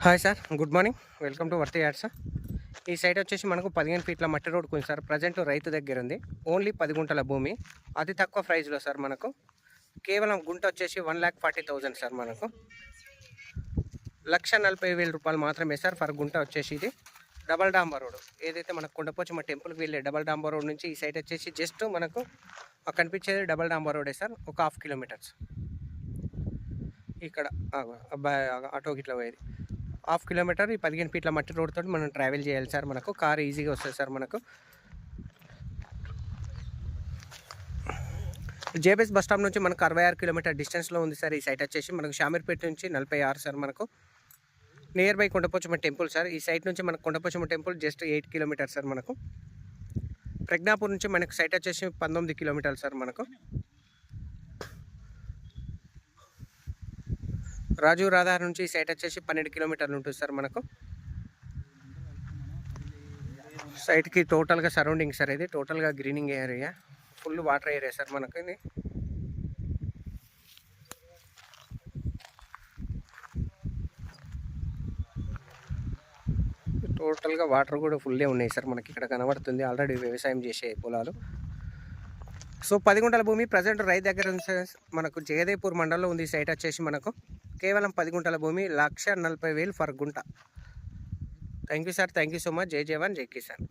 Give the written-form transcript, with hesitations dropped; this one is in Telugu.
Hi sir, good morning. Welcome to worthy ad sir. ఈ సైట్ వచ్చేసి మనకు 15 ఫీట్ల మట్టి రోడ్ కొంది సార్. ప్రజెంట్ రైతు దగ్గర ఉంది. ఓన్లీ 10 గుంటల భూమి, అతి తక్కువ ప్రైస్లో సార్. మనకు కేవలం గుంట వచ్చేసి 1,40,000 సార్. మనకు 1,40,000 రూపాయలు మాత్రమే సార్ ఫర్ గుంట వచ్చేసి. ఇది డబల్ డాంబర్ రోడ్, ఏదైతే మనకు కొండపోచమ్మ టెంపుల్కి వెళ్ళే డబల్ డాంబర్ రోడ్ నుంచి ఈ సైట్ వచ్చేసి జస్ట్ మనకు కనిపించేది డబల్ డాంబర్ రోడే సార్. ఒక 1/2 కిలోమీటర్స్ ఇక్కడ అబ్బాయి ఆటోకి ఇట్లా పోయేది 1/2 కిలోమీటర్. ఈ 15 ఫీట్ల మట్టి రోడ్ తోటి మనం ట్రావెల్ చేయాలి సార్. మనకు కార్ ఈజీగా వస్తుంది సార్. మనకు జేబీఎస్ బస్ స్టాప్ నుంచి మనకు 66 కిలోమీటర్ డిస్టెన్స్లో ఉంది సార్. ఈ సైట్ వచ్చేసి మనకు షామీర్పేట నుంచి 46 సార్. మనకు near by Kondapochamma temple sir. ఈ సైట్ నుంచి మనకు Kondapochamma temple just 8 kilometres sir. మనకు ప్రజ్ఞాపూర్ నుంచి మనకు సైట్ వచ్చేసి 19 కిలోమీటర్లు సార్. మనకు రాజు రాధార్ నుంచి సైట్ వచ్చేసి 12 కిలోమీటర్లు ఉంటుంది సార్. మనకు సైట్కి టోటల్గా సరౌండింగ్ సార్. ఇది టోటల్గా greening area, full water area sir. మనకు ఇది టోటల్గా వాటర్ కూడా ఫుల్లే ఉన్నాయి సార్. మనకి ఇక్కడ కనబడుతుంది ఆల్రెడీ వ్యవసాయం చేసే పొలాలు. సో 10 గుంటల భూమి ప్రజెంట్ రైతు దగ్గర ఉంది సార్. మనకు జగదేపూర్ మండలంలో ఉంది సైట్ వచ్చేసి. మనకు కేవలం 10 గుంటల భూమి, 1,40,000 ఫర్ గుంట. Thank you sir, thank you so much. జై జవాన్, జై కిసాన్.